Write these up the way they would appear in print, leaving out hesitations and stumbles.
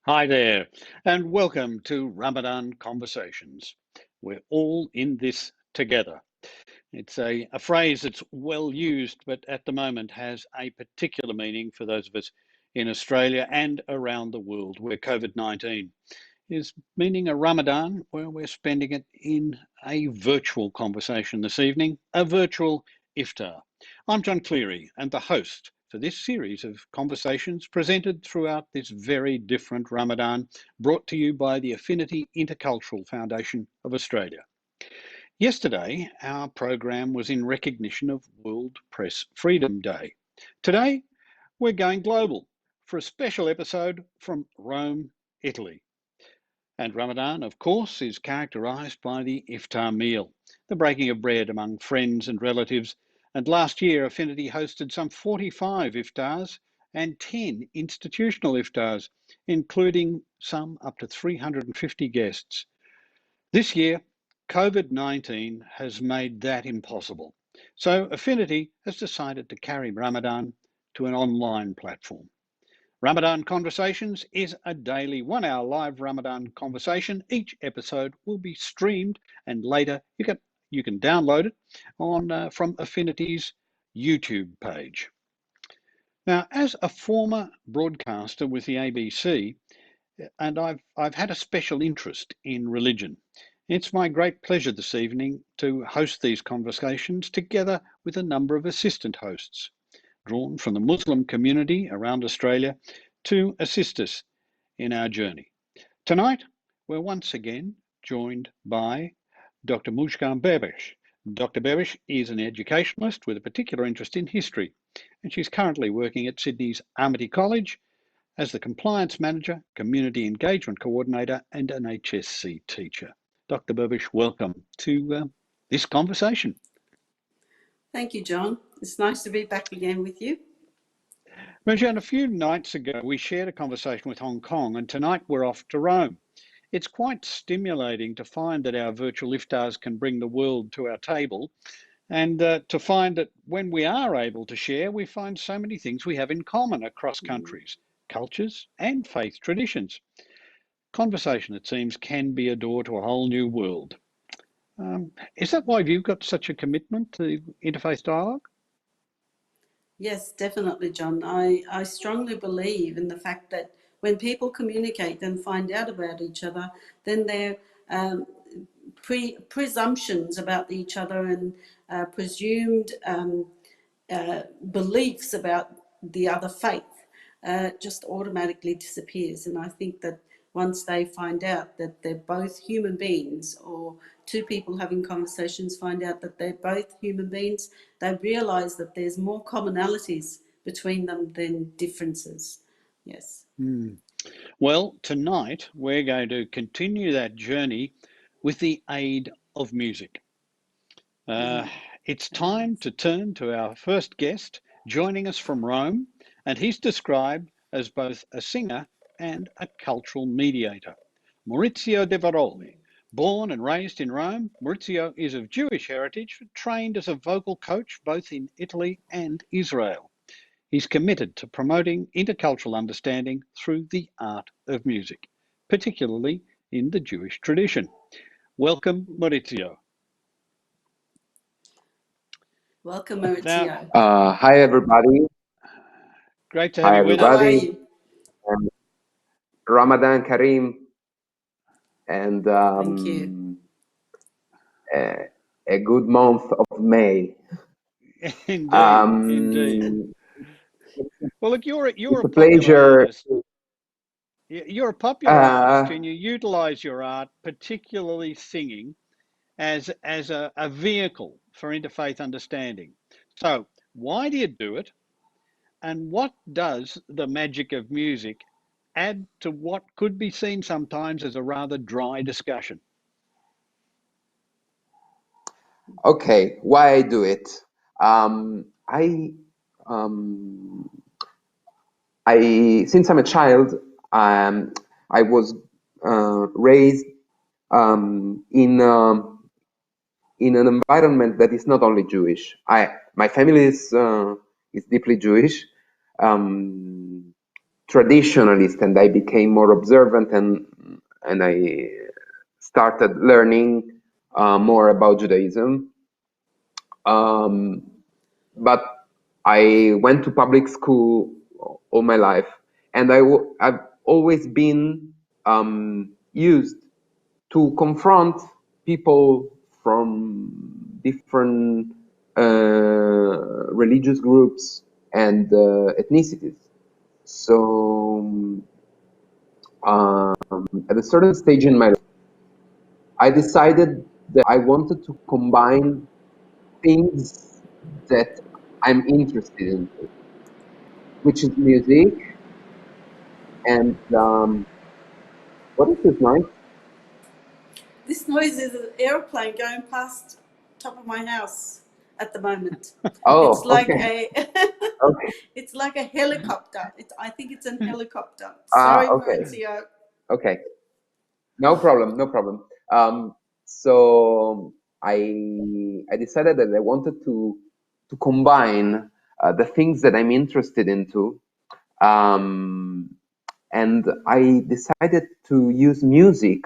Hi there, and welcome to Ramadan Conversations. We're all in this together. It's a phrase that's well used, but at the moment has a particular meaning for those of us in Australia and around the world where COVID-19 is meaning a Ramadan where we're spending it in a virtual conversation this evening, a virtual iftar. I'm John Cleary and the host for this series of conversations presented throughout this very different Ramadan, brought to you by the Affinity Intercultural Foundation of Australia. Yesterday, our program was in recognition of World Press Freedom Day. Today, we're going global for a special episode from Rome, Italy. And Ramadan, of course, is characterised by the iftar meal, the breaking of bread among friends and relatives. And last year, Affinity hosted some 45 iftars and 10 institutional iftars, including some up to 350 guests. This year, COVID-19 has made that impossible. So Affinity has decided to carry Ramadan to an online platform. Ramadan Conversations is a daily 1 hour live Ramadan conversation. Each episode will be streamed and later you can download it on from Affinity's YouTube page. Now, as a former broadcaster with the ABC, and I've had a special interest in religion. It's my great pleasure this evening to host these conversations together with a number of assistant hosts drawn from the Muslim community around Australia to assist us in our journey. Tonight, we're once again joined by Dr Mujgan Berber. Dr Berber is an educationalist with a particular interest in history, and she's currently working at Sydney's Amity College as the Compliance Manager, Community Engagement Coordinator, and an HSC teacher. Dr Berber, welcome to this conversation. Thank you, John. It's nice to be back again with you. Mujgan, a few nights ago, we shared a conversation with Hong Kong, and tonight we're off to Rome. It's quite stimulating to find that our virtual iftars can bring the world to our table, and to find that when we are able to share, we find so many things we have in common across countries, cultures, and faith traditions. Conversation, it seems, can be a door to a whole new world. Is that why you've got such a commitment to interfaith dialogue? Yes, definitely, John. I strongly believe in the fact that when people communicate and find out about each other, then their presumptions about each other and presumed beliefs about the other faith just automatically disappears. And I think that once they find out that they're both human beings, or two people having conversations find out that they're both human beings, they realise that there's more commonalities between them than differences. Yes. Well, tonight we're going to continue that journey with the aid of music. It's time to turn to our first guest, joining us from Rome, and he's described as both a singer and a cultural mediator. Maurizio Di Veroli. Born and raised in Rome, Maurizio is of Jewish heritage, trained as a vocal coach both in Italy and Israel. He's committed to promoting intercultural understanding through the art of music, particularly in the Jewish tradition. Welcome, Maurizio. Welcome, Now, Maurizio. Hi, everybody. great to have Hi, you with How us. are everybody. you? Ramadan Kareem, and Thank you. a good month of May. Indeed. Well, look, you're It's a a popular pleasure. artist. You're a popular artist, and you utilise your art, particularly singing, as a vehicle for interfaith understanding. So, why do you do it? And what does the magic of music add to what could be seen sometimes as a rather dry discussion? Okay, why I do it? Um, I, um, since I'm a child, I was raised in an environment that is not only Jewish. My family is deeply Jewish. Um, traditionalist, and I became more observant, and I started learning more about Judaism. But I went to public school all my life, and I've always been used to confront people from different religious groups and ethnicities. So at a certain stage in my life, I decided that I wanted to combine things that I'm interested in, which is music and what is this noise? This noise is an airplane going past top of my house at the moment. Oh, It's like okay. Okay. it's like a helicopter. I think it's an helicopter. Sorry, Okay. Maurizio. Okay. No problem. No problem. So I decided that I wanted to combine the things that I'm interested into, and I decided to use music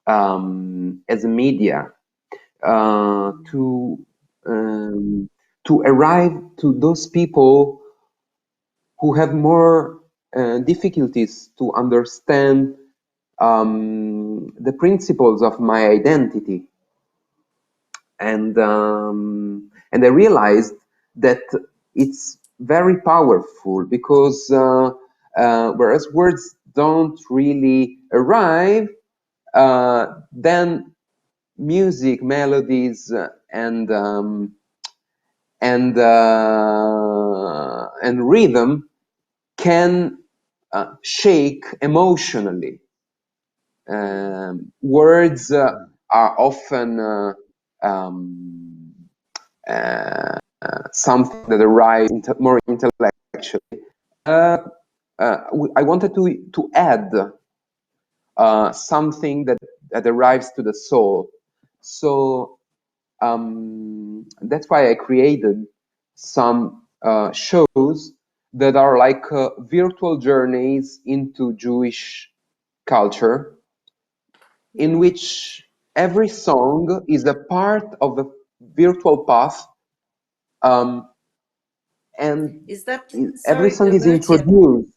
as a media to arrive to those people who have more difficulties to understand the principles of my identity, and I realized that it's very powerful because whereas words don't really arrive, then music, melodies, and rhythm can shake emotionally. Words are often something that arrives more intellectually. I wanted to add something that arrives to the soul. So that's why I created some shows that are like virtual journeys into Jewish culture, in which every song is a part of a virtual path, and Is that every sorry, song is Maurizio? introduced.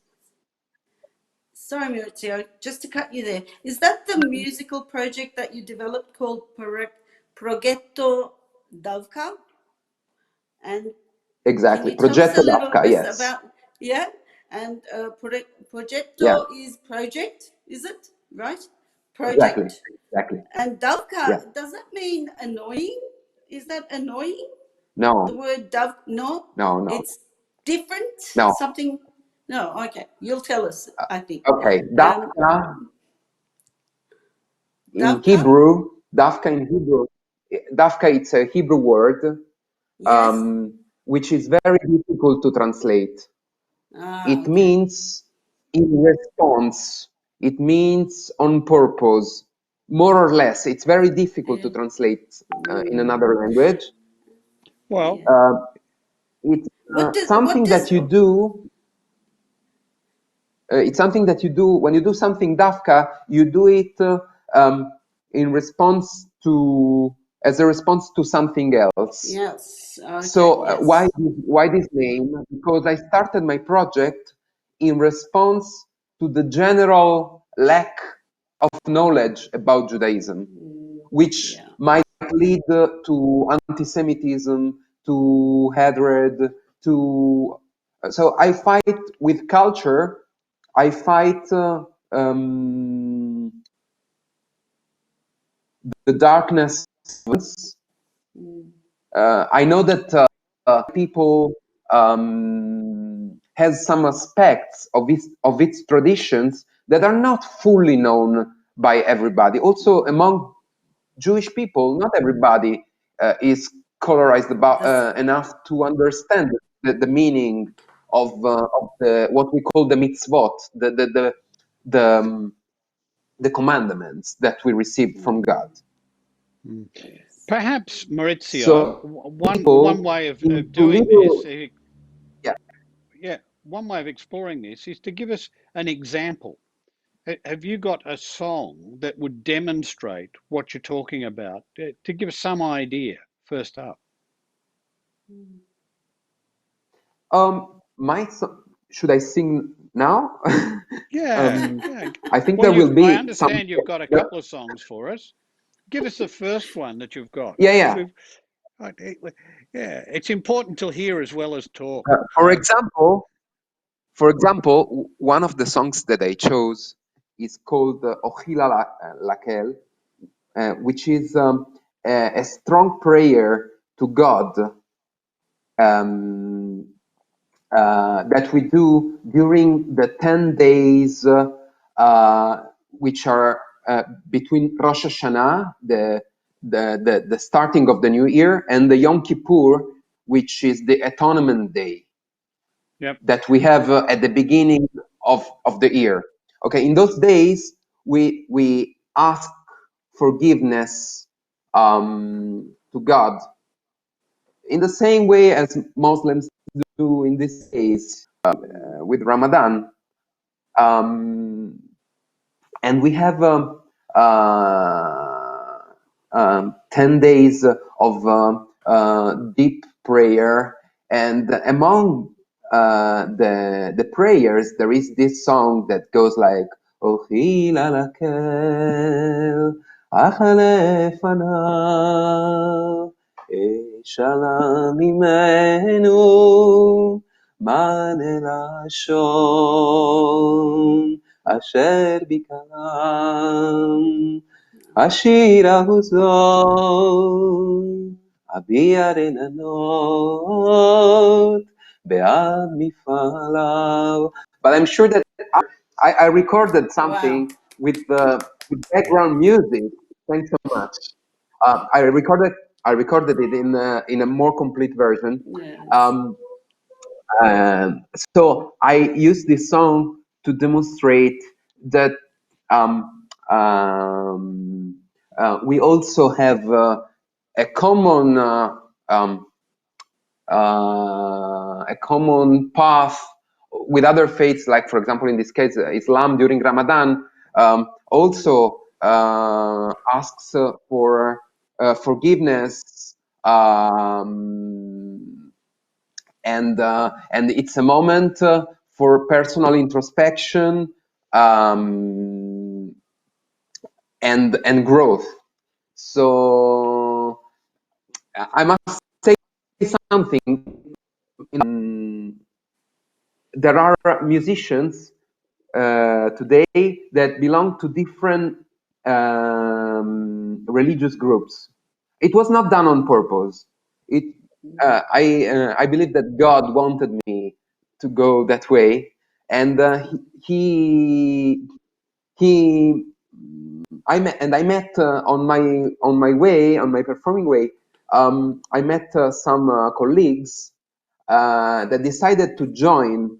Sorry, Maurizio, just to cut you there. Is that the musical project that you developed called Progetto Davka? And can Exactly, you tell us a Progetto little Dafka, bit yes. about, yeah? And Yeah, Progetto is project, is it? Right? exactly, Project. exactly. And Yeah, Davka, does that mean annoying? Is that annoying? The no, word dove? No, no, it's different. no. Something. No, okay. You'll tell us, I think. Okay, Um, Dafka in Davka? Hebrew, Dafka, it's a Hebrew word, Yes. which is very difficult to translate. It Okay. means in response. It means on purpose, more or less. It's very difficult to Yeah. translate in another language. Well, Yeah. It's What something that does you do. It's something that you do when you do something dafka. You do it in response to, as a response to something else. yes. Okay. So Yes. why this name? Because I started my project in response to the general lack of knowledge about Judaism, which Yeah. might lead to anti-Semitism, to hatred, to. So I fight with culture. I fight the darkness. I know that people has some aspects of its traditions that are not fully known by everybody. Also, among Jewish people, not everybody is colorized about That's enough to understand the meaning of the what we call the mitzvot, the the commandments that we received from God. yes. perhaps Maurizio, So one people way of into doing this, little, yeah, yeah, one way of exploring this is to give us an example. Have you got a song that would demonstrate what you're talking about to give us some idea first up? My should I sing now? Yeah, yeah. I think Well, there will I be some. understand you've got a couple of songs for us. Give us the first one that you've got, Yeah, because yeah. we've, yeah, it's important to hear as well as talk. For So, example, one of the songs that I chose is called Ochila Lakel, which is a strong prayer to God um, that we do during the 10 days which are between Rosh Hashanah, the starting of the new year, and the Yom Kippur, which is the Atonement Day yep, that we have at the beginning of the year. Okay, in those days, we ask forgiveness to God in the same way as Muslims do in these days with Ramadan. Um, and we have 10 days of deep prayer, and among the prayers there is this song that goes like "Ochila lakel achale fanav eshala mimenu mane lashon אשר ביקרם, השיר ahuzon, אביע רננות, בעד מפעליו. But I'm sure that I recorded something Wow. with the background music. Thanks so much. I recorded it in a more complete version. Yes. Um, so I use this song to demonstrate that um, um, we also have a common a common path with other faiths, like for example in this case Islam during Ramadan also asks for forgiveness, and it's a moment for personal introspection and growth. So I must say something. There are musicians today that belong to different religious groups. It was not done on purpose. I believe that God wanted me to go that way, and he I met on my performing way. I met some colleagues that decided to join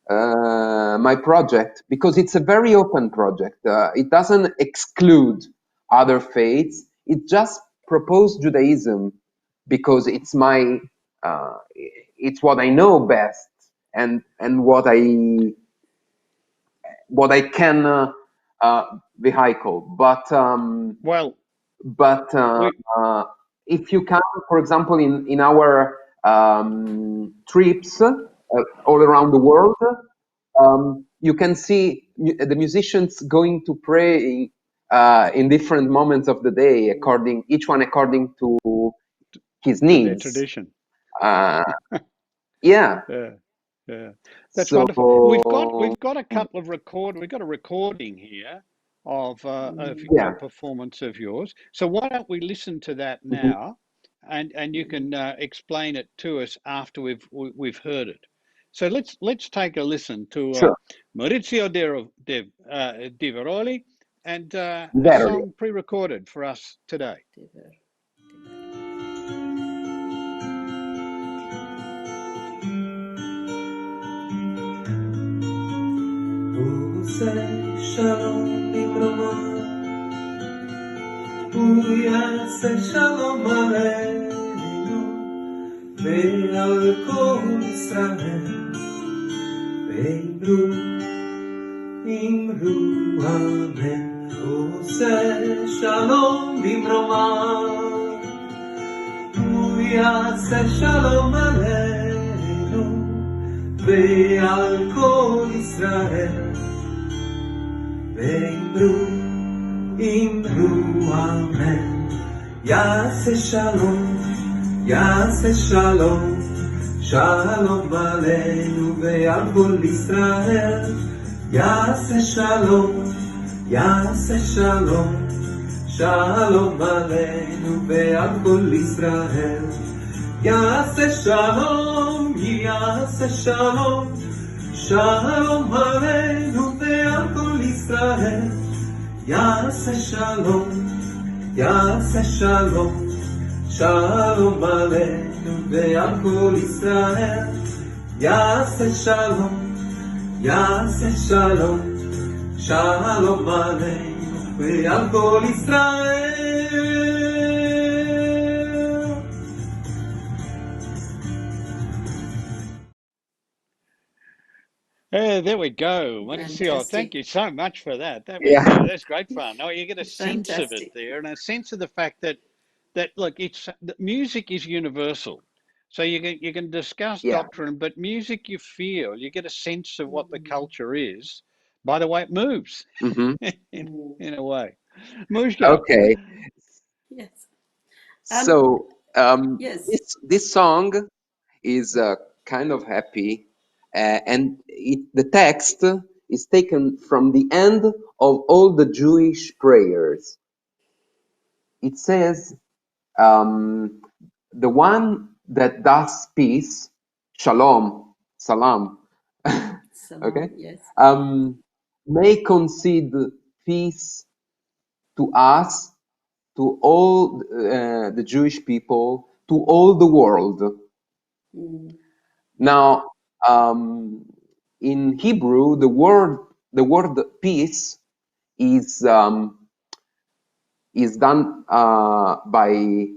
my project because it's a very open project. It doesn't exclude other faiths. It just proposed Judaism because it's it's what I know best, and what I can vehicle. well, But we, if you come, for example, in our trips all around the world, you can see the musicians going to pray in different moments of the day, each one according to his to their needs. tradition. Uh, yeah. Yeah, yeah, that's So wonderful. We've got a couple of we've got a recording here of a yeah. performance of yours. So why don't we listen to that Mhm. now, and you can explain it to us after we've heard it. So let's take a listen to Sure. Maurizio Di Veroli, and a Verily. song pre-recorded for us today. Shalom Imrama, Uyase Shalom Aleinu, Ve'al Kol Israel, Imru, Imru, Amen. Ose Shalom Bimroma, Uyase Shalom Aleinu, Ve'al Kol Israel. Ve'imru, Imru, Amen. Yase Shalom, Yase Shalom, Shalom Aleinu ve'al kol Israel. Yase Shalom, Yase Shalom, Shalom Aleinu ve'al kol Israel. Yase Shalom, Yase Shalom, Shalom Aleinu ve'al kol Israel. Yase Shalom, Yase Shalom, Shalom Aleinu ve'al kol Israel. Yase Shalom, Yase Shalom, Shalom Aleinu ve'al kol Israel. There we go. Maurizio, thank Fantastic. you so much for that. Yeah, That's great fun. Oh, you get a sense of it Fantastic. there, and a sense of the fact that look, it's that music is universal. So you can discuss yeah. doctrine, but music you feel, you get a sense of what the culture is by the way it moves Hmm. in, Mm. in a way. Muzga. Okay. Yes. Um, So yes. this song is kind of happy, and the text is taken from the end of all the Jewish prayers. It says, um, "The one that does peace, shalom, salam, okay, Salam. Yes. may concede peace to us, to all the Jewish people, to all the world." Mm. Now, in Hebrew, the word peace is done by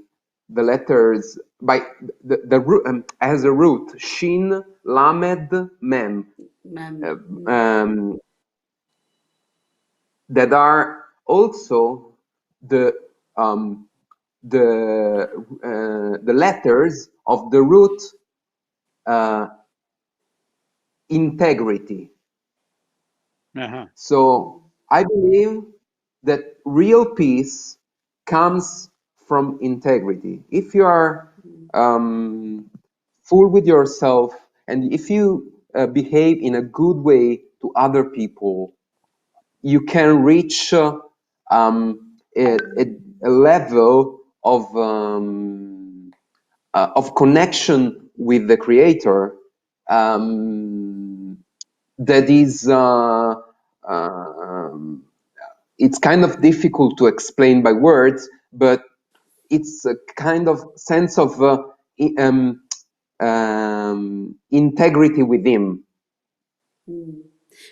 the letters, by the root, as a root, shin lamed mem, Ma'am. uh, um, that are also the um, the letters of the root uh, integrity. Uh-huh. So I believe that real peace comes from integrity. If you are um, full with yourself, and if you behave in a good way to other people, you can reach a level of connection with the Creator that is it's kind of difficult to explain by words, but it's a kind of sense of integrity with Him. Mm.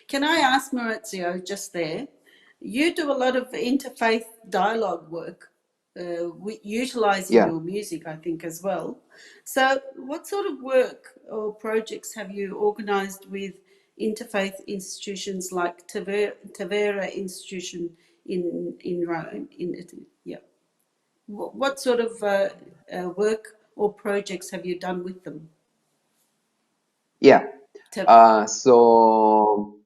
Can I ask Maurizio just there? You do a lot of interfaith dialogue work, utilizing Yeah. your music, I think, as well. So, what sort of work or projects have you organized with interfaith institutions like Tavera Institution in Rome, in Italy? Yeah. What sort of work or projects have you done with them? Yeah. Te- So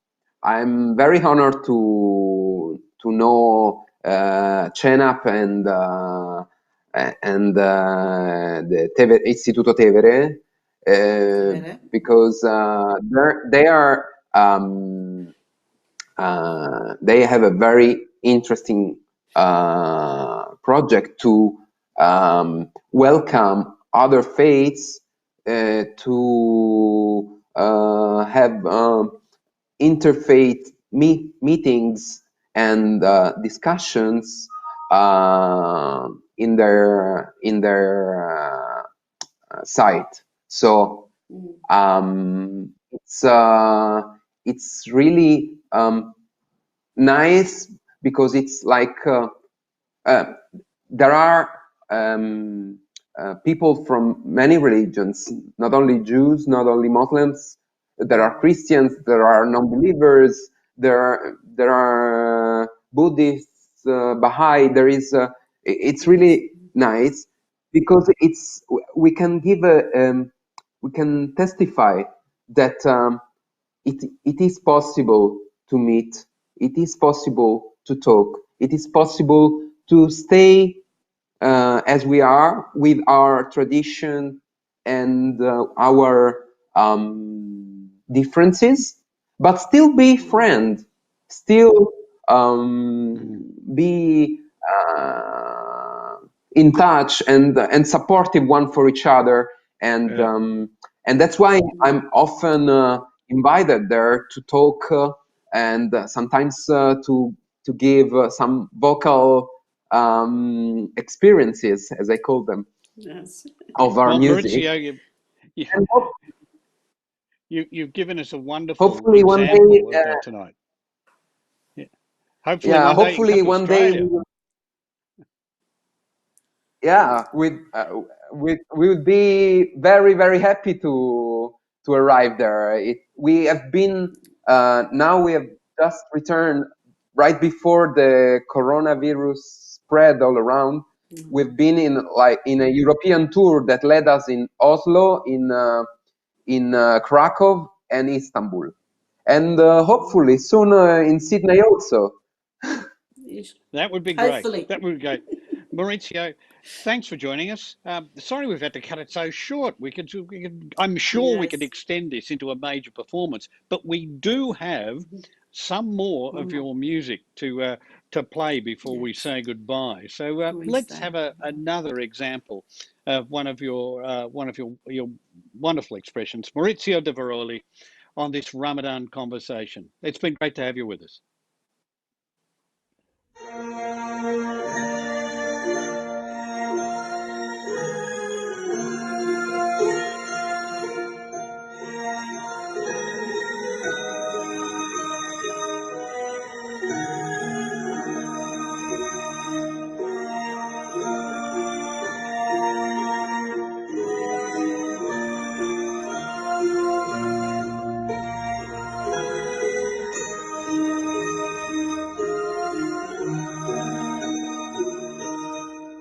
I'm very honored to know Cenap and the Istituto Tevere Tavera. because they are they have a very interesting project to welcome other faiths to have interfaith meetings and discussions in their site. So Mm. it's really nice because it's like uh, there are people from many religions, not only Jews, not only Muslims, There are Christians, there are non-believers, there are Buddhists, Baha'i. There is it's Yes. really nice because we can give we can testify that it is possible to meet, it is possible to talk, it is possible to stay as we are with our tradition and our differences, but still be friends, still be in touch and supportive one for each other, Yeah. and that's why I'm often invited there to talk and sometimes to give some vocal experiences, as I call them, Yes. of our Well, music. Maurizio, you, And you've given us a wonderful hopefully one example day, of that tonight. Yeah. Hopefully yeah, one day you can hopefully come to one day, Australia. yeah, we would be very, very happy to arrive there. We have been now we have just returned right before the coronavirus spread all around. We've been in a European tour that led us in Oslo, in Krakow and Istanbul, and hopefully soon in Sydney also. That would be great. Hopefully. That would be great. Maurizio, thanks for joining us. Sorry we've had to cut it so short. I'm sure we could Yes. extend this into a major performance, but we do have some more One of more. your music to play before we Yes. say goodbye. So We let's say. have another example of one of your wonderful expressions, Maurizio Di Veroli, on this Ramadan conversation. It's been great to have you with us.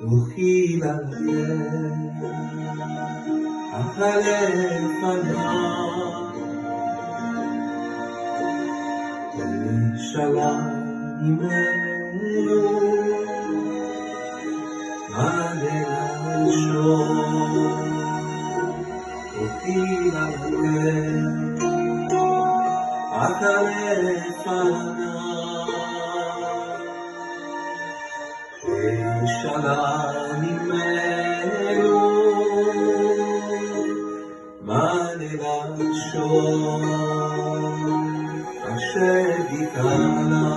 רוחי ללב, אך הלב פניו, ושלם ממנו, מלא לשון. רוחי ללב, אך הלב פניו, ושלם ממנו, מלא לשון. אשר דיכאנה,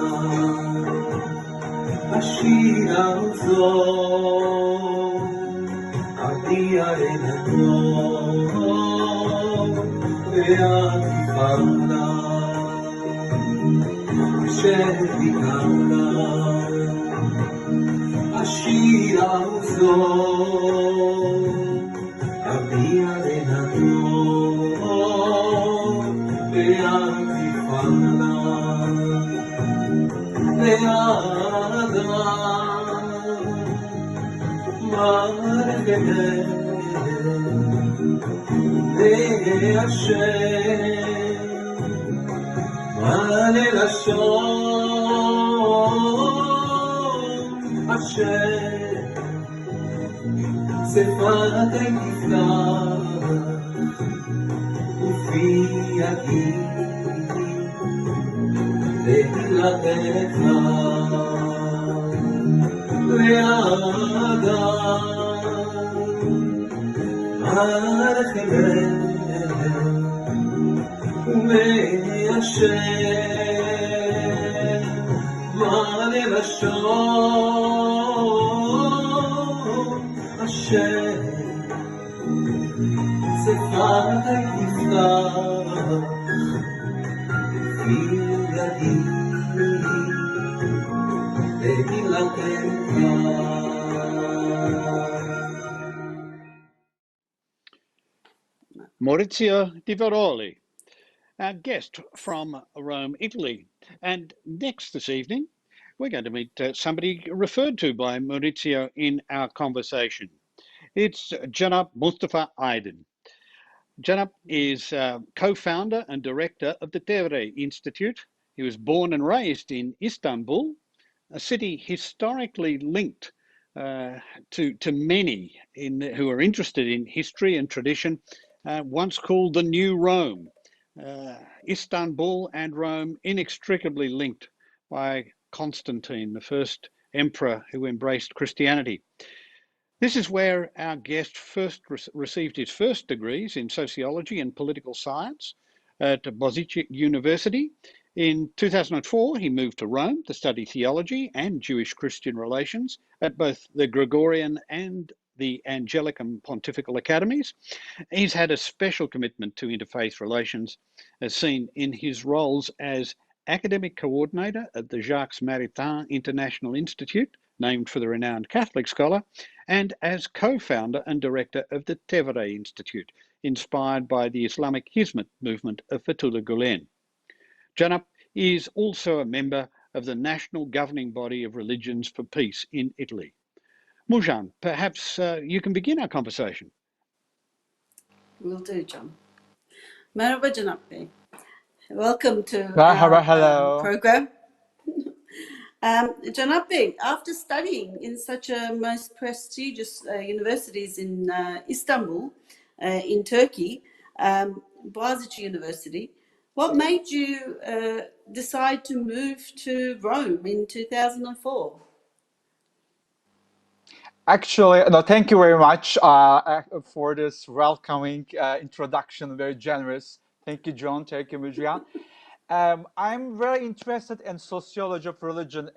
השירה הזאת, אביע עיננו, ואביפנה, אשר דיכאנה, השירה הזאת, אביע עיננו, ואביפנה, מלא לשון, אשר שפתי תפתח ופי יגיד תהילתך לאדם הרחם ומיישב מלא לשון אשר שפתי תפתח ופי יגיד Maurizio Di Veroli, our guest from Rome, Italy. And next this evening, we're going to meet somebody referred to by Maurizio in our conversation. It's Cenap Mustafa Aydin. Cenap is co-founder and director of the Devre Institute. He was born and raised in Istanbul, a city historically linked to many who are interested in history and tradition, once called the New Rome. Istanbul and Rome inextricably linked by Constantine, the first emperor who embraced Christianity. This is where our guest first received his first degrees in sociology and political science at Bozic University. In 2004, he moved to Rome to study theology and Jewish-Christian relations at both the Gregorian and the Angelicum Pontifical Academies. He's had a special commitment to interfaith relations, as seen in his roles as academic coordinator at the Jacques Maritain International Institute, named for the renowned Catholic scholar, and as co-founder and director of the Tevere Institute, inspired by the Islamic Hizmet movement of Fethullah Gulen. Cenap is also a member of the national governing body of Religions for Peace in Italy. Mujgan, perhaps you can begin our conversation. Will do, John. Merhaba Cenap Bey. Welcome to Merhaba, our hello. program. Cenap Bey, after studying in such a most prestigious universities in Istanbul, in Turkey, Boğaziçi University, what made you decide to move to Rome in 2004? Actually, no, thank you very much for this welcoming introduction, very generous. Thank you, John. Thank you, Mujgan. I'm very interested in sociology of religion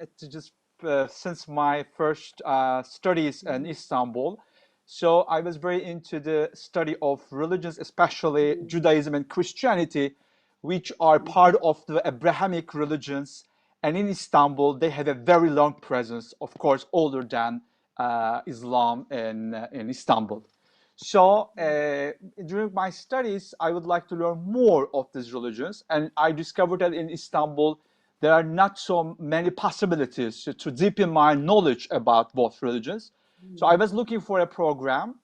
since my first studies in Istanbul. So I was very into the study of religions, especially Judaism and Christianity, which are part of the Abrahamic religions. And in Istanbul, they have a very long presence, of course, older than Islam in Istanbul. So during my studies, I would like to learn more of these religions. And I discovered that in Istanbul, there are not so many possibilities to deepen my knowledge about both religions. So I was looking for a program,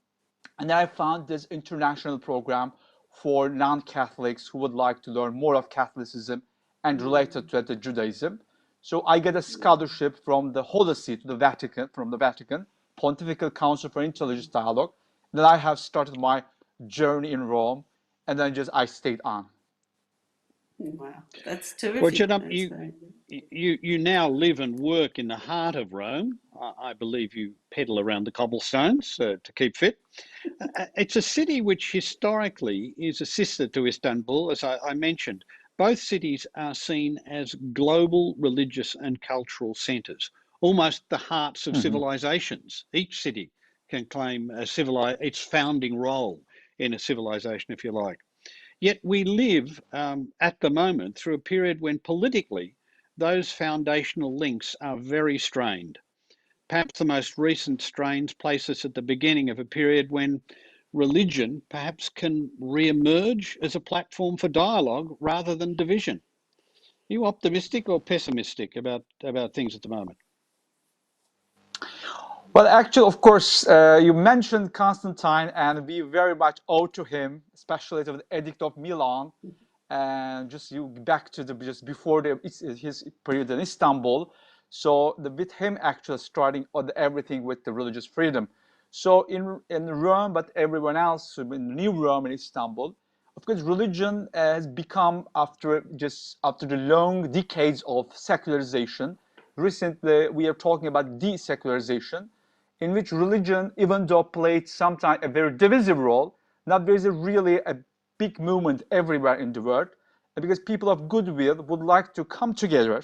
and I found this international program for non-Catholics who would like to learn more of Catholicism and related to the Judaism. So I get a scholarship from the Holy See to the Vatican, from the Vatican, Pontifical Council for Interreligious Dialogue. Then I have started my journey in Rome, and then I stayed on. Wow, that's terrific. Well, Cenap, you now live and work in the heart of Rome. I believe you pedal around the cobblestones to keep fit. It's a city which historically is a sister to Istanbul, as I mentioned. Both cities are seen as global religious and cultural centres, almost the hearts of civilizations. Each city can claim its founding role in a civilization, if you like. Yet we live at the moment through a period when politically those foundational links are very strained. Perhaps the most recent strains place us at the beginning of a period when religion perhaps can re-emerge as a platform for dialogue rather than division. Are you optimistic or pessimistic about things at the moment? Well, actually, of course, you mentioned Constantine, and we very much owe to him, especially to the Edict of Milan, and back to just before his period in Istanbul. So with him actually starting everything with the religious freedom. So in Rome, but everyone else in New Rome in Istanbul, of course, religion has become after the long decades of secularization. Recently, we are talking about desecularization, in which religion, even though played sometimes a very divisive role, now there is really a big movement everywhere in the world, because people of goodwill would like to come together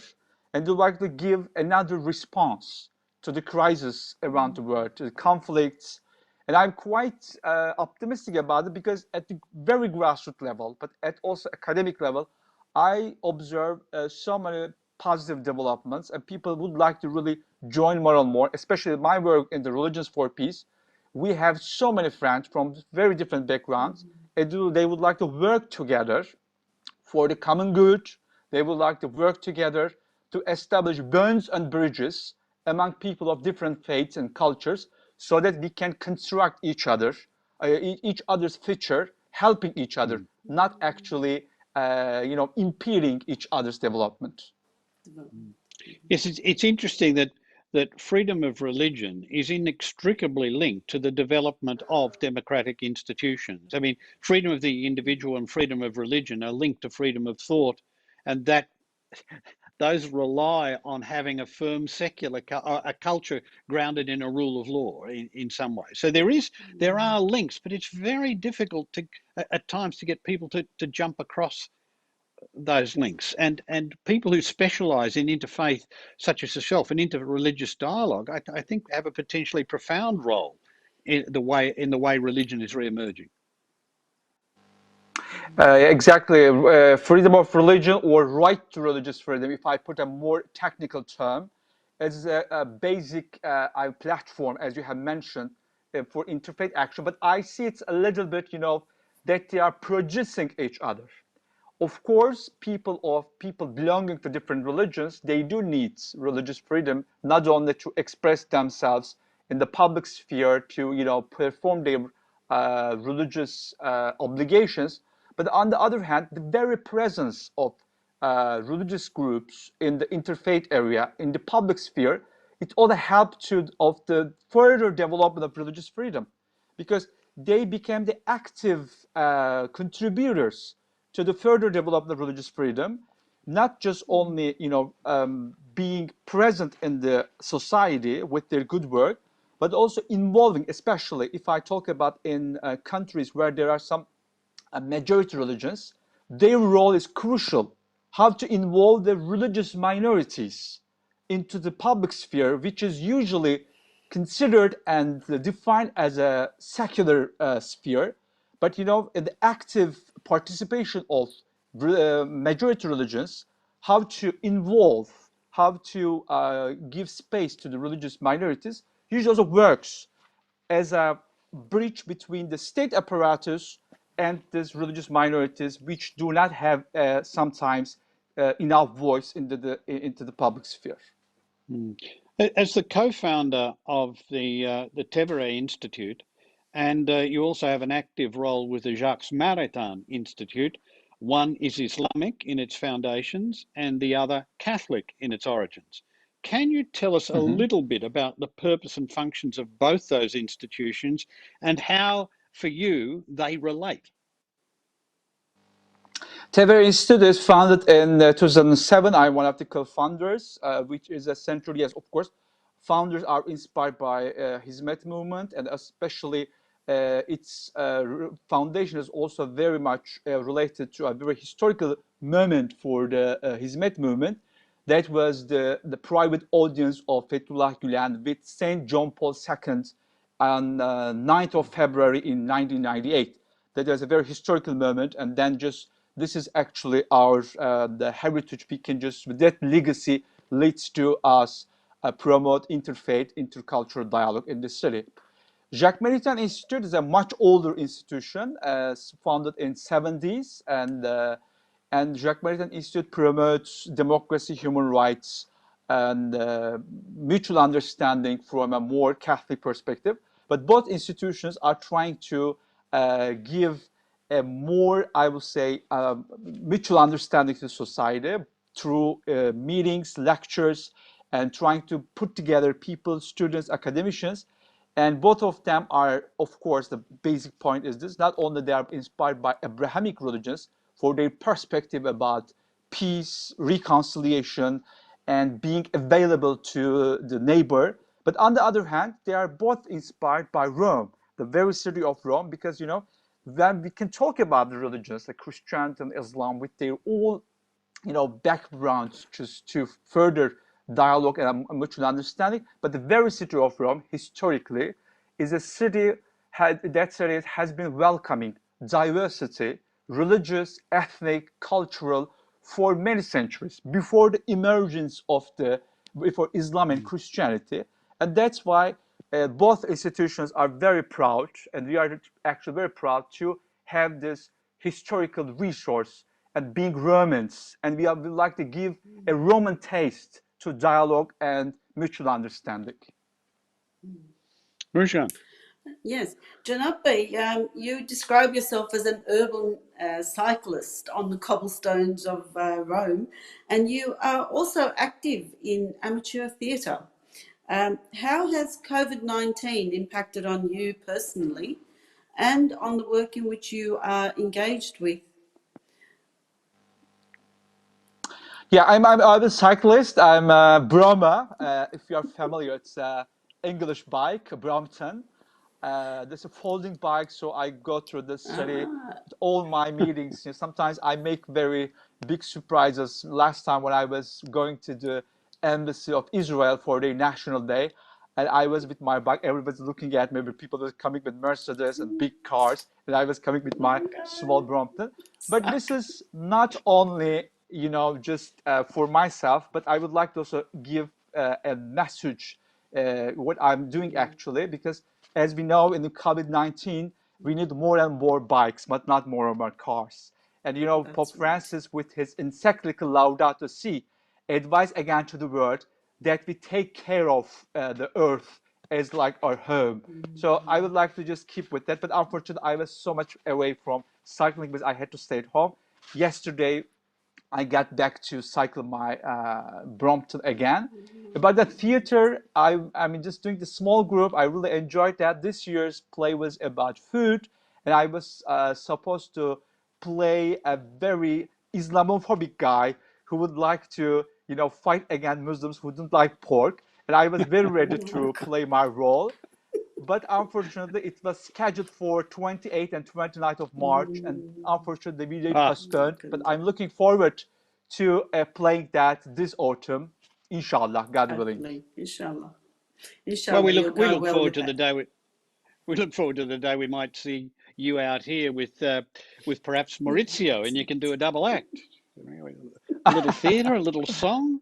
and would like to give another response to the crisis around the world, to the conflicts. And I'm quite optimistic about it, because at the very grassroots level, but at also academic level, I observe so many positive developments, and people would like to really join more and more, especially my work in the Religions for Peace. We have so many friends from very different backgrounds, and they would like to work together for the common good. They would like to work together to establish bonds and bridges among people of different faiths and cultures, so that we can construct each other, each other's future, helping each other, not actually, impeding each other's development. Yes, it's interesting that freedom of religion is inextricably linked to the development of democratic institutions. I mean, freedom of the individual and freedom of religion are linked to freedom of thought, and that those rely on having a firm secular a culture grounded in a rule of law in some way. So there are links, but it's very difficult to at times to get people to jump across those links, and people who specialize in interfaith such as yourself and interreligious dialogue, I think have a potentially profound role in the way religion is re-emerging. Exactly. Freedom of religion, or right to religious freedom, if I put a more technical term, is a basic platform, as you have mentioned, for interfaith action. But I see it's a little bit, that they are producing each other. Of course, people belonging to different religions, they do need religious freedom, not only to express themselves in the public sphere, to perform their religious obligations, but on the other hand, the very presence of religious groups in the interfaith area, in the public sphere, it all helped of the further development of religious freedom, because they became the active contributors to the further development of religious freedom, not just only being present in the society with their good work, but also involving, especially if I talk about in countries where there are some majority religions, their role is crucial. How to involve the religious minorities into the public sphere, which is usually considered and defined as a secular sphere. But the active participation of majority religions, how to involve, how to give space to the religious minorities, usually also works as a bridge between the state apparatus and these religious minorities, which do not have sometimes enough voice into the public sphere. As the co-founder of the Tevere Institute, and you also have an active role with the Jacques Maritain Institute. One is Islamic in its foundations, and the other Catholic in its origins. Can you tell us a little bit about the purpose and functions of both those institutions and how, for you, they relate? Tevere Institute is founded in 2007. I'm one of the co-founders, which is essentially, yes, of course, founders are inspired by Hizmet movement, and especially its foundation is also very much related to a very historical moment for the Hizmet movement. That was the private audience of Fethullah Gülen with Saint John Paul II on 9th of February in 1998. That was a very historical moment, and then just this is actually our the heritage. We can just, that legacy leads to us promote interfaith, intercultural dialogue in the city. Jacques Maritain Institute is a much older institution, founded in 70s, and Jacques Maritain Institute promotes democracy, human rights, and mutual understanding from a more Catholic perspective. But both institutions are trying to give a more, I would say, mutual understanding to society through meetings, lectures, and trying to put together people, students, academicians. And both of them are, of course, the basic point is this: not only they are inspired by Abrahamic religions for their perspective about peace, reconciliation, and being available to the neighbor, but on the other hand, they are both inspired by Rome, the very city of Rome, because then we can talk about the religions like Christianity and Islam with their all backgrounds, just to further dialogue and a mutual understanding. But the very city of Rome historically is a city that city has been welcoming diversity, religious, ethnic, cultural, for many centuries before the emergence of before Islam and Christianity. And that's why both institutions are very proud, and we are actually very proud to have this historical resource and being Romans, and we would like to give a Roman taste to dialogue and mutual understanding. Mujgan. Yes, Janape, you describe yourself as an urban cyclist on the cobblestones of Rome, and you are also active in amateur theatre. How has COVID-19 impacted on you personally and on the work in which you are engaged with? Yeah, I'm a cyclist. I'm Brahma. If you're familiar, it's English bike, Brompton. There's a folding bike, so I go through the city. All my meetings. Sometimes I make very big surprises. Last time when I was going to the embassy of Israel for their National Day, and I was with my bike. Everybody's looking at me. People were coming with Mercedes and big cars, and I was coming with my small Brompton. But this is not only just for myself, but I would like to also give a message what I'm doing actually, because as we know in the COVID-19, we need more and more bikes, but not more and more cars. And Pope Francis, with his encyclical Laudato Si, advised again to the world that we take care of the earth as like our home. So I would like to just keep with that. But unfortunately, I was so much away from cycling because I had to stay at home. Yesterday, I got back to cycle my Brompton again. About the theater, I mean, just doing the small group, I really enjoyed that. This year's play was about food, and I was supposed to play a very Islamophobic guy who would like to, fight against Muslims who don't like pork. And I was very ready to play my role. But unfortunately, it was scheduled for 28th and 29th of March, and unfortunately, we did postponed. But I'm looking forward to playing that this autumn, inshallah, God willing. Inshallah. Well, we look forward to the day we look forward to the day we might see you out here with perhaps Maurizio, and you can do a double act, a little theatre, a little song,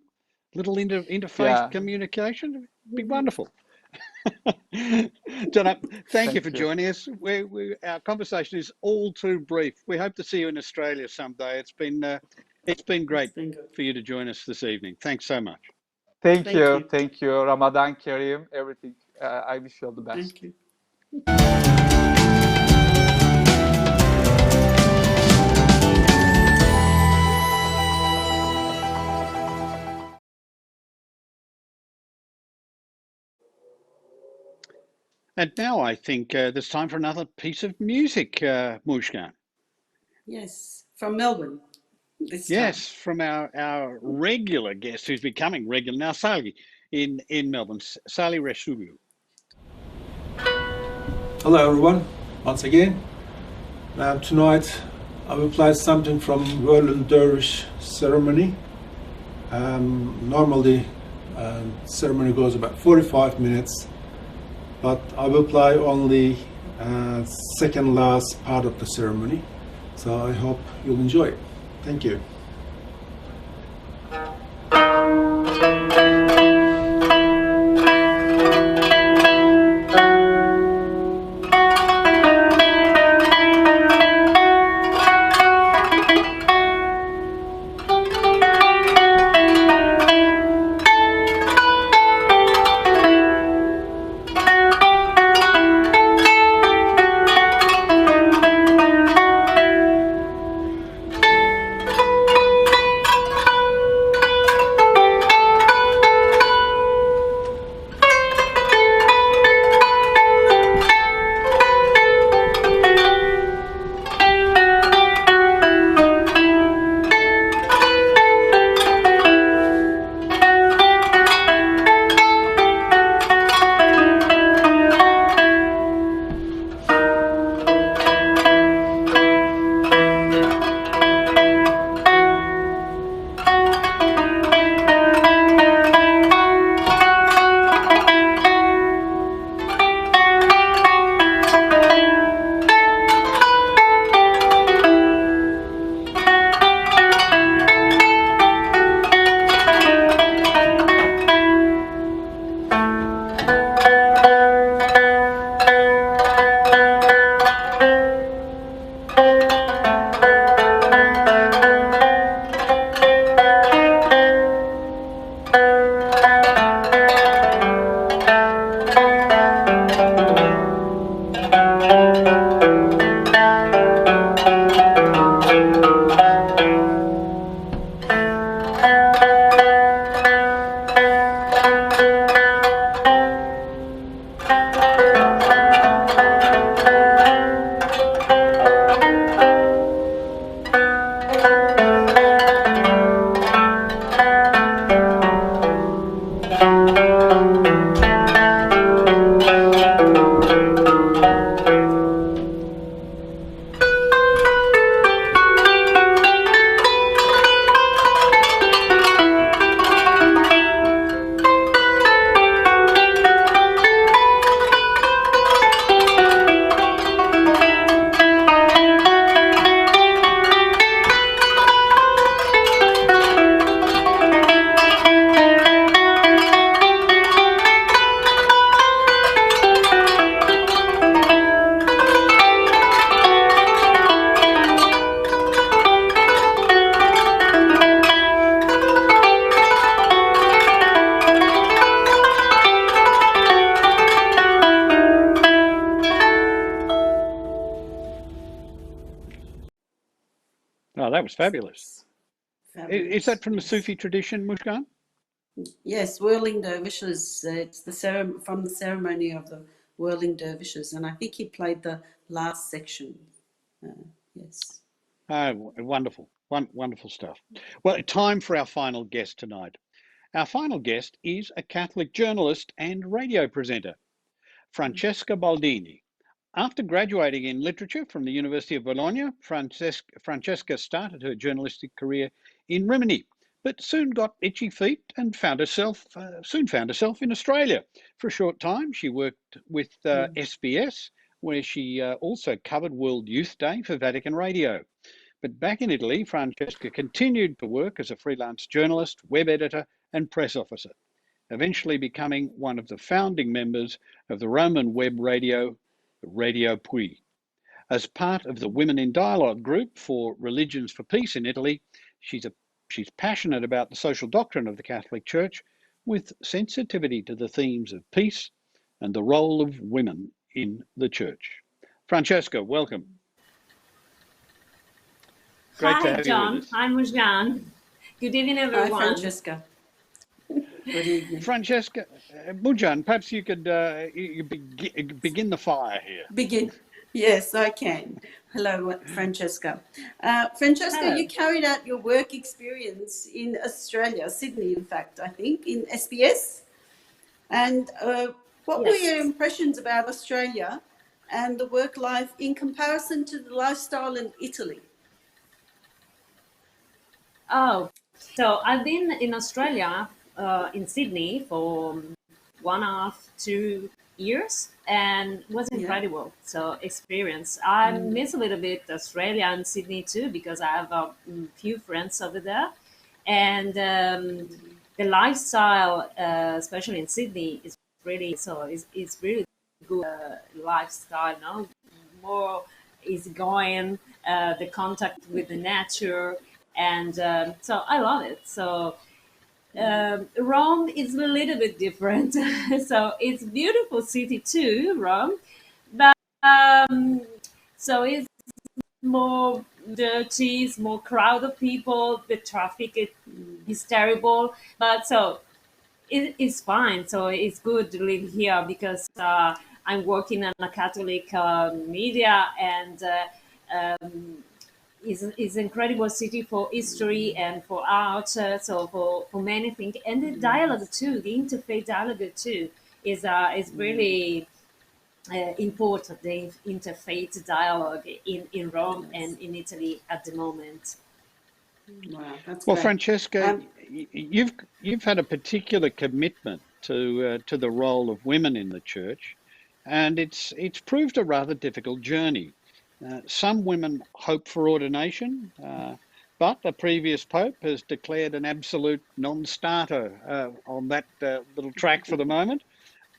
a little interfaith communication. It'd be wonderful. John, thank you for joining us. Our conversation is all too brief. We hope to see you in Australia someday. It's been great for you to join us this evening. Thanks so much. Thank you. Ramadan Kareem, everything. I wish you all the best. Thank you. And now I think there's time for another piece of music, Mujgan. Yes, from Melbourne. Yes, from our regular guest who's becoming regular now, Sally in Melbourne, Sally Resulu. Hello everyone, once again. Tonight I will play something from Whirling Dervish ceremony. Normally ceremony goes about 45 minutes, but I will play only second last part of the ceremony. So I hope you'll enjoy it. Thank you. Oh, that was fabulous. Is Fabulous, that from the yes. Sufi tradition, Mujgan? Yes, whirling dervishes. It's from the ceremony of the whirling dervishes, and I think he played the last section. Yes. Oh, wonderful. Wonderful stuff. Well, time for our final guest tonight. Our final guest is a Catholic journalist and radio presenter, Francesca Baldini. After graduating in literature from the University of Bologna, Francesca started her journalistic career in Rimini, but soon got itchy feet and soon found herself in Australia. For a short time, she worked with SBS, where she also covered World Youth Day for Vatican Radio. But back in Italy, Francesca continued to work as a freelance journalist, web editor, and press officer, eventually becoming one of the founding members of the Roman web radio, Radio Tues. As part of the Women in Dialogue group for Religions for Peace in Italy, she's passionate about the social doctrine of the Catholic Church with sensitivity to the themes of peace and the role of women in the Church. Francesca, welcome. Great to Hi, have you with John. us. Hi, Mujgan. Good evening, everyone. Hi, Francesca. Good evening. Francesca, Mujgan, perhaps you could begin the fire here. Begin. Yes, I can. Hello, Francesca. Francesca, Hello. you carried out your work experience in Australia, Sydney, in fact, I think, in SBS. And what were your Yes. impressions about Australia and the work life in comparison to the lifestyle in Italy? Oh, so I've been in Australia, in Sydney, for 1.5, 2 years, and it was Yeah. incredible. So experience. I miss a little bit Australia and Sydney too because I have a few friends over there, and the lifestyle, especially in Sydney, is really so. It's really good lifestyle. No, more easygoing. The contact with the nature, and so I love it. So Rome is a little bit different. So it's a beautiful city too, Rome, but so it's more dirty, it's more crowd of people. The traffic is terrible, but so it's fine. So it's good to live here because I'm working in a Catholic media, and is incredible city for history and for art. So for many things, and the dialogue too, the interfaith dialogue too is really important. The interfaith dialogue in Rome and in Italy at the moment. Wow, that's Well, great. Francesca, you've had a particular commitment to the role of women in the church, and it's proved a rather difficult journey. Some women hope for ordination, but the previous pope has declared an absolute non-starter on that little track for the moment.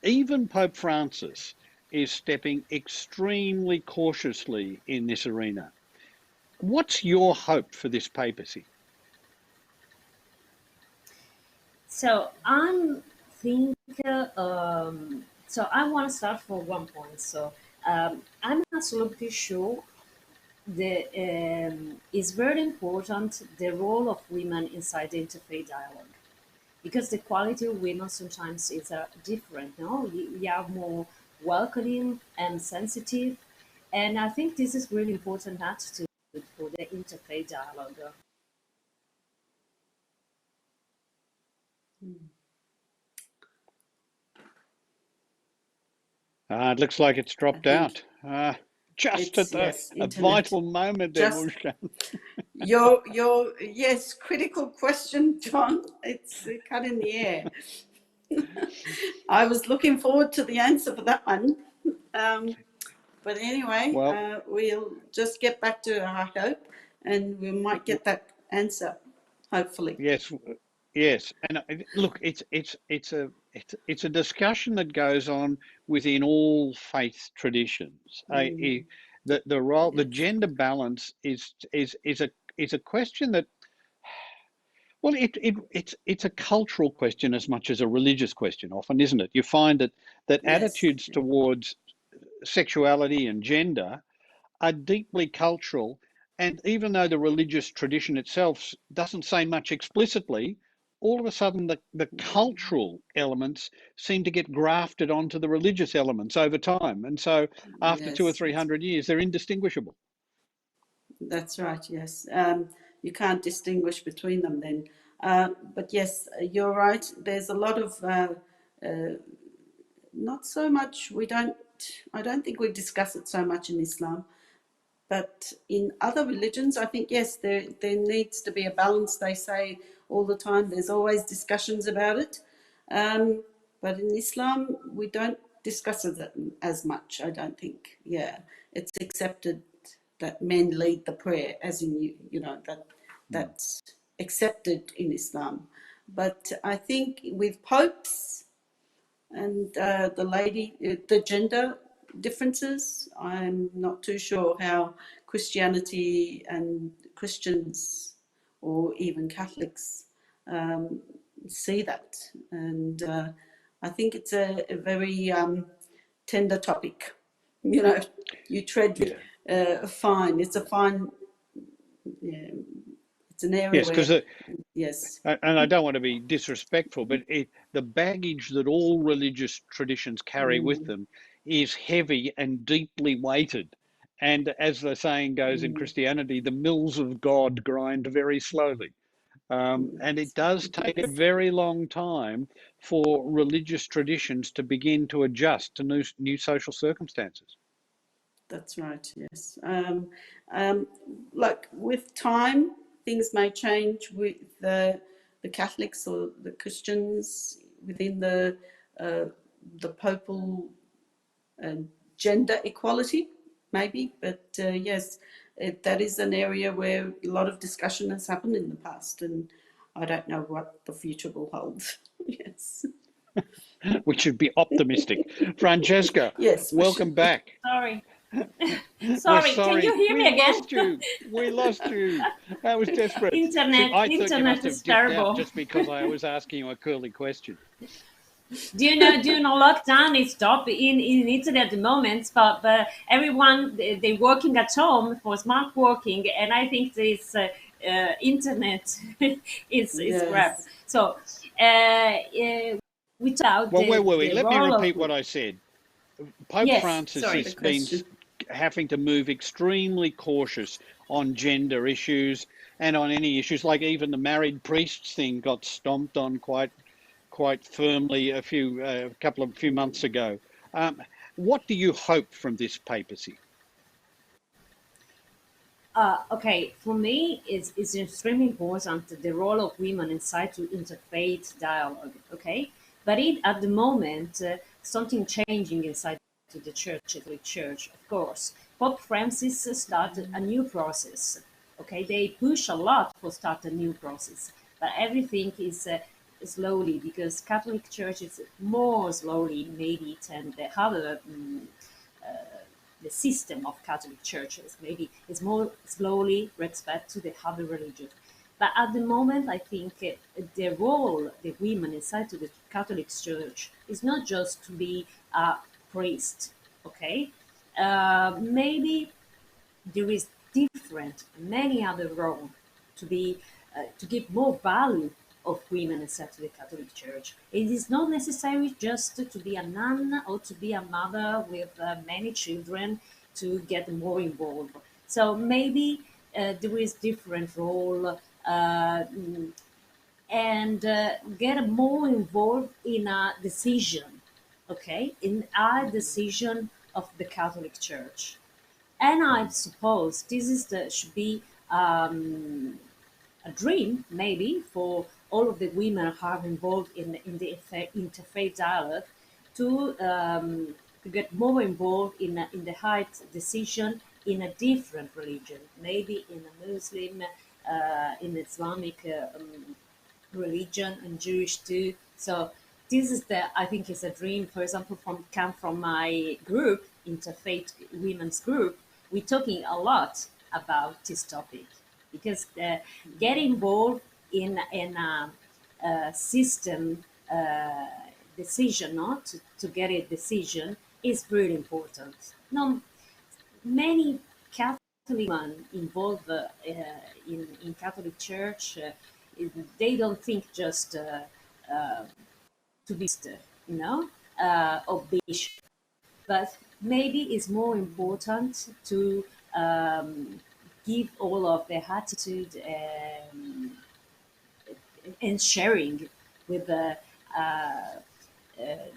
Even Pope Francis is stepping extremely cautiously in this arena. What's your hope for this papacy? So I'm think. So I want to start from one point. So I'm absolutely sure the it's very important the role of women inside the interfaith dialogue, because the quality of women sometimes is different. No, we are more welcoming and sensitive, and I think this is really important attitude for the interfaith dialogue. It looks like it's I dropped think out. Just at it's, the yes, a internet. vital moment there, Just Mujgan. your yes, critical question, John. It's cut in the air. I was looking forward to the answer for that one. But anyway, Well, we'll just get back to our hope, and we might get that answer, hopefully. yes, yes, and look, it's a discussion that goes on within all faith traditions. The role, the Yes, gender balance is a question that, well, it's a cultural question as much as a religious question, often, isn't it? You find that yes, attitudes towards sexuality and gender are deeply cultural. And even though the religious tradition itself doesn't say much explicitly, all of a sudden the cultural elements seem to get grafted onto the religious elements over time. And so after two or yes, three hundred years, they're indistinguishable. that's right. Yes, you can't distinguish between them then. But yes, you're right. There's a lot of not so much. We don't. I don't think we discuss it so much in Islam. But in other religions, I think, yes, there needs to be a balance. They say all the time, there's always discussions about it. But in Islam, we don't discuss it as much, I don't think. Yeah, it's accepted that men lead the prayer, as in, that's accepted in Islam. But I think with popes, and the gender differences, I'm not too sure how Christianity and Christians or even Catholics um, see that. And I think it's a very tender topic. You know, you tread Yeah. fine. It's a fine, yeah, it's an area Yes, where, because yes, and I don't want to be disrespectful, but the baggage that all religious traditions carry with them is heavy and deeply weighted. And as the saying goes in Christianity, the mills of God grind very slowly. And it does take a yes. very long time for religious traditions to begin to adjust to new social circumstances. That's right, yes. Like with time, things may change with the Catholics or the Christians within uh, the papal uh, gender equality, maybe. But yes, that is an area where a lot of discussion has happened in the past, and I don't know what the future will hold. Yes, We should be optimistic. Francesca, yes, we should. welcome back. Sorry, We're sorry. Can you sorry. hear We me again? lost you. We lost you. That was desperate. I thought you must Internet have is dipped out terrible. just because I was asking you a curly question. Do you know lockdown is stop in Italy at the moment, but everyone they working at home for smart working, and I think this internet is crap. Yes. So without Well, where were we? the Let me role of, repeat what I said. Pope yes, Francis sorry. The has been question. having to move extremely cautious on gender issues and on any issues, like even the married priests thing got stomped on quite firmly a few months ago. What do you hope from this papacy? Okay, for me, it's extremely important the role of women inside to interfaith dialogue. Okay, but at the moment something changing inside to the church, Catholic Church, of course. Pope Francis started a new process. Okay, they push a lot for start a new process, but everything is slowly, because Catholic Church is more slowly maybe than the other. The system of Catholic churches maybe is more slowly respect to the other religion. But at the moment, I think the role the women inside to the Catholic Church is not just to be a priest, okay? Maybe there is different, many other role to be to give more value of women inside to the Catholic Church. It is not necessary just to be a nun or to be a mother with many children to get more involved. So maybe there is different role and get more involved in a decision, okay, in a decision of the Catholic Church. And I suppose this is should be a dream, maybe, for all of the women who are involved in the interfaith dialogue to get more involved in the high decision in a different religion, maybe in a Muslim, in Islamic religion, and Jewish too. So this is I think is a dream. For example, from my group, interfaith women's group, we're talking a lot about this topic because get involved in a system decision, not to get a decision, is really important. No, many Catholic women involved in Catholic Church, they don't think just to be, or bishop, but maybe it's more important to give all of their attitude and sharing with the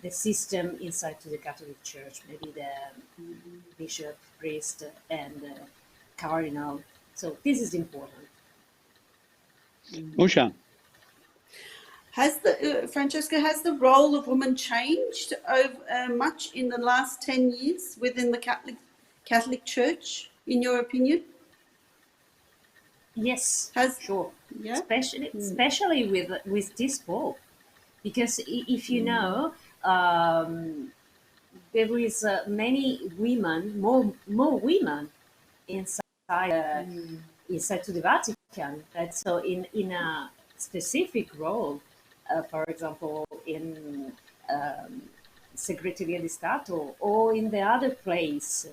system inside to the Catholic Church, maybe the bishop, priest, and cardinal. So this is important. Mujgan. Francesca, has the role of women changed much in the last 10 years within the Catholic Church, in your opinion? Yes, sure. Yeah? Especially with this Pope, because if you know, there is many women, more women inside inside to the Vatican. Right? So in a specific role, for example, in Segreteria di Stato or in the other place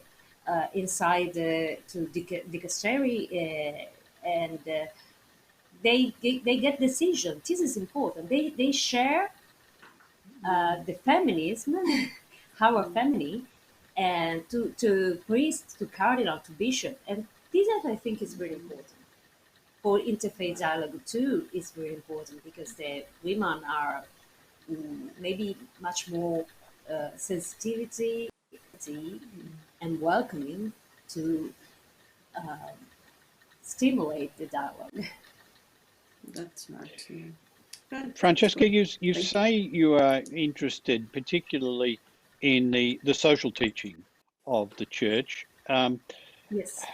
inside to Dicastery, and they get decision. This is important. They share the feminism, our family, and to priest, to cardinal, to bishop, and this I think is very important. For interfaith dialogue too is very important because the women are maybe much more sensitivity and welcoming to stimulate the dialogue. That's right. Yeah. Francesca, you say you are interested particularly in the social teaching of the church. Yes.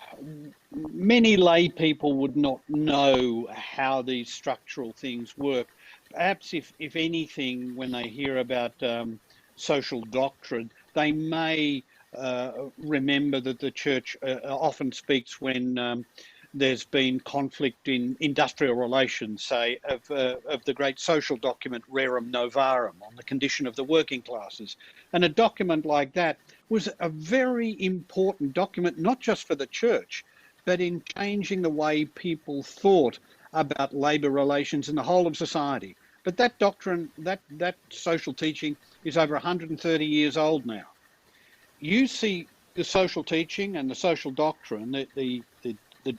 Many lay people would not know how these structural things work. Perhaps if anything, when they hear about social doctrine, they may remember that the church often speaks when there's been conflict in industrial relations, say, of the great social document Rerum Novarum on the condition of the working classes. And a document like that was a very important document, not just for the church, but in changing the way people thought about labour relations in the whole of society. But that doctrine, that social teaching is over 130 years old now. You see the social teaching and the social doctrine, the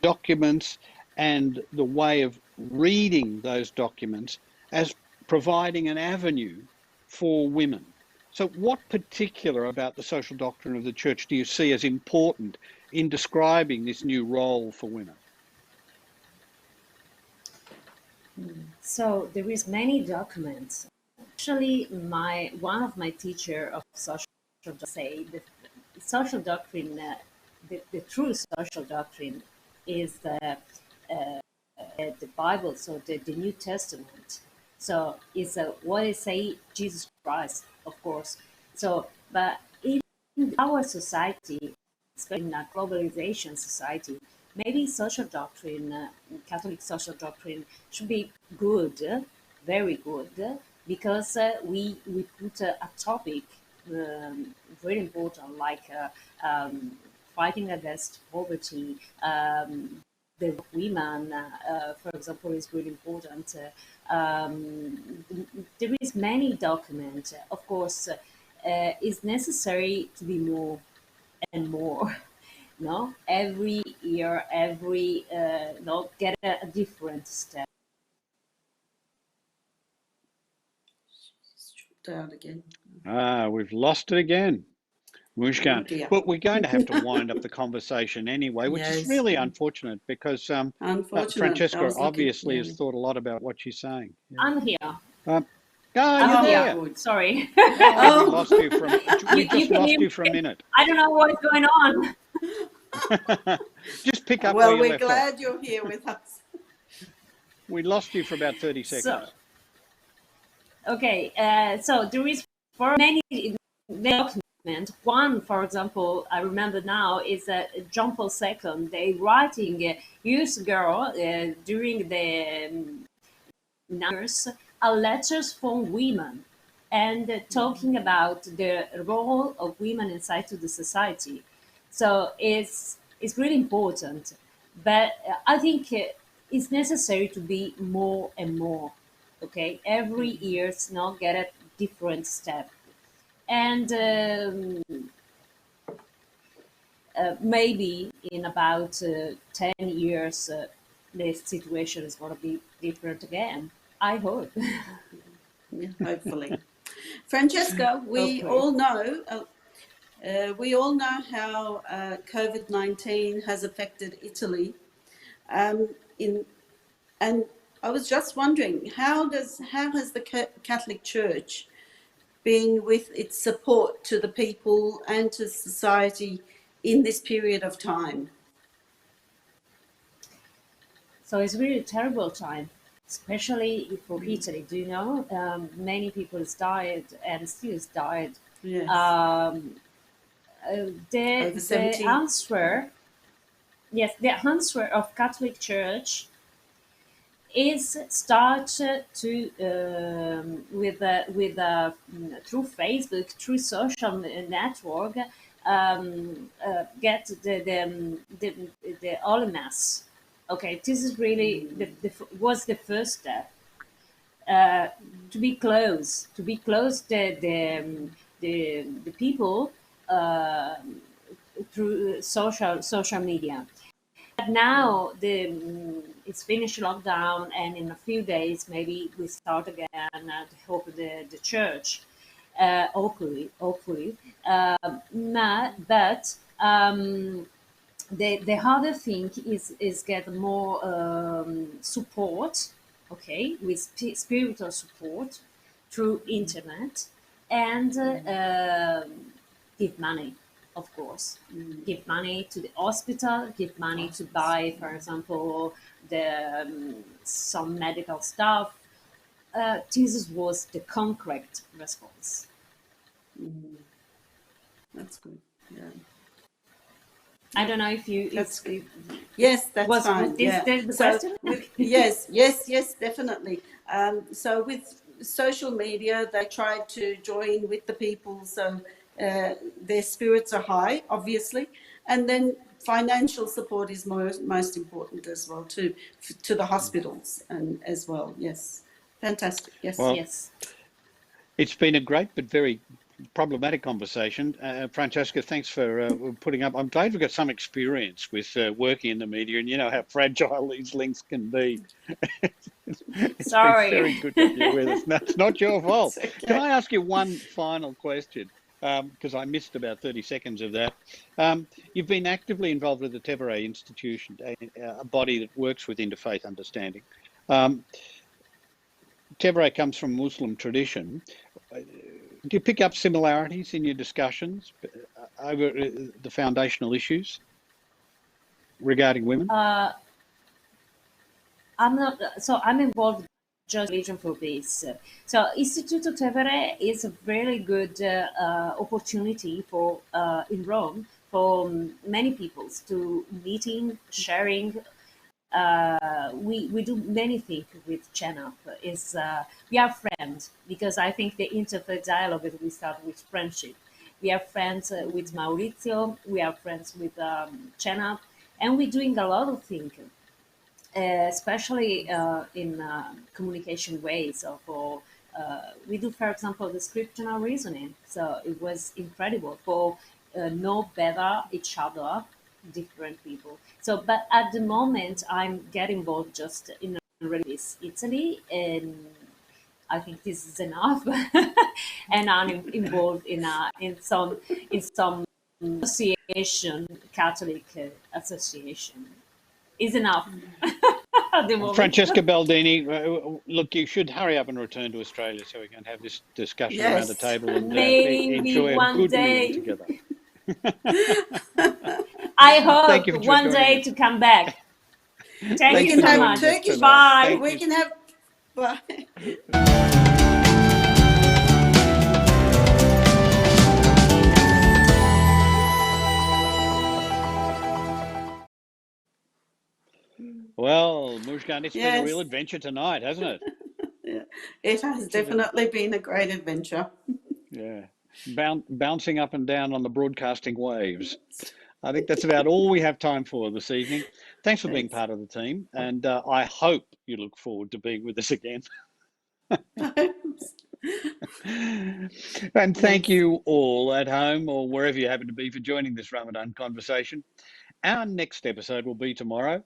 documents and the way of reading those documents as providing an avenue for women. So what particular about the social doctrine of the church do you see as important in describing this new role for women? So there is many documents. Actually, one of my teacher of social say the social doctrine, the true social doctrine is the Bible, so the New Testament. So it's what I say Jesus Christ, of course. So, but in our society, especially in a globalization society, maybe social doctrine, Catholic social doctrine should be good, very good, because we put a topic very important like fighting against poverty. The women, for example, is really important. There is many documents. Of course, it's necessary to be more and more. No, every year, every no, get a different step. Out again. We've lost it again. Oh Mushkan. dear. But we're going to have to wind up the conversation anyway, which is Yes. really unfortunate because Unfortunate. I Francesca was looking- obviously yeah. has thought a lot about what she's saying. Yeah. I'm here. You're I'm there. here. Sorry. Oh, we lost you from. We You just can lost hear you for a me. minute. I don't know what's going on. Just pick up where Well, you we're left off. glad you're here with us. We lost you for about 30 seconds. So, okay, so there is for many documents. One, for example, I remember now is John Paul II. They writing years ago during the years a letters from women and talking about the role of women inside to the society. So it's really important, but I think it's necessary to be more and more. Okay, every year's not get a different step, and maybe in about 10 years the situation is going to be different again. I hope. Yeah, hopefully. Francesca, we Hopefully. all know how COVID-19 has affected Italy. And I was just wondering, how has the Catholic Church been with its support to the people and to society in this period of time? So it's really a terrible time, especially for Italy. Do you know? Many people died and still died. Yes. Over The 70. answer, yes, the answer of Catholic Church is start to through Facebook, through social network, get the Holy Mass. Okay, this is really was the first step to be close the people through social media. But now it's finished lockdown, and in a few days maybe we start again. I hope the church, hopefully. But the other thing is get more support, okay, with spiritual support through internet, and give money, of course. Give money to the hospital, give money to buy, for example, the some medical stuff. This was the concrete response. That's good. Yeah. I don't know if you. That's good. Yes, that's was fine. this Yeah. the So question? yes, definitely. So with social media, they try to join with the people, so their spirits are high, obviously, and then financial support is most important as well to the hospitals and as well. Yes, fantastic. Yes. Well, Yes. it's been a great but very problematic conversation. Francesca, thanks for putting up. I'm glad we've got some experience with working in the media, and you know how fragile these links can be. It's Sorry. been very good to have you with us. No, it's not your fault. It's okay. Can I ask you one final question? Because I missed about 30 seconds of that. You've been actively involved with the Tevere Institution, a body that works with interfaith understanding. Tevere comes from Muslim tradition. Do you pick up similarities in your discussions over the foundational issues regarding women? I'm involved just religion for peace. So Istituto Tevere is a very good opportunity for in Rome for many peoples to meeting, sharing. We do many things with Cenap. Is we are friends because I think the interfaith dialogue is we start with friendship. We are friends with Maurizio. We are friends with Cenap, and we're doing a lot of things, especially in communication ways. Of for we do, for example, descriptional reasoning. So it was incredible for know better each other, different people. So, but at the moment, I'm getting involved just in release Italy, and I think this is enough. And I'm involved in some association, Catholic association. Is enough at the moment. Francesca Baldini, look, you should hurry up and return to Australia so we can have this discussion around the Yes. table and Maybe enjoy a one good meal day. together. I Thank you hope for one joining day us. to come back. Thank We Thanks you can for so have joining much. us Turkish. tonight. Bye. Thank We you. can have. Bye. Well, Mujgan, it's been a real Yes. adventure tonight, hasn't it? Yeah. It has definitely been a great adventure. Yeah. Bouncing up and down on the broadcasting waves. I think that's about all we have time for this evening. Thanks for being Yes. part of the team, and I hope you look forward to being with us again. And thank Yes. you all at home or wherever you happen to be for joining this Ramadan conversation. Our next episode will be tomorrow.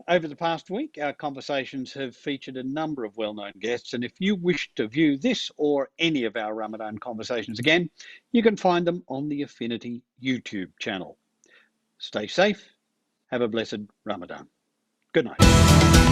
Over the past week, our conversations have featured a number of well-known guests, and if you wish to view this or any of our Ramadan conversations again, you can find them on the Affinity YouTube channel. Stay safe. Have a blessed Ramadan. Good night.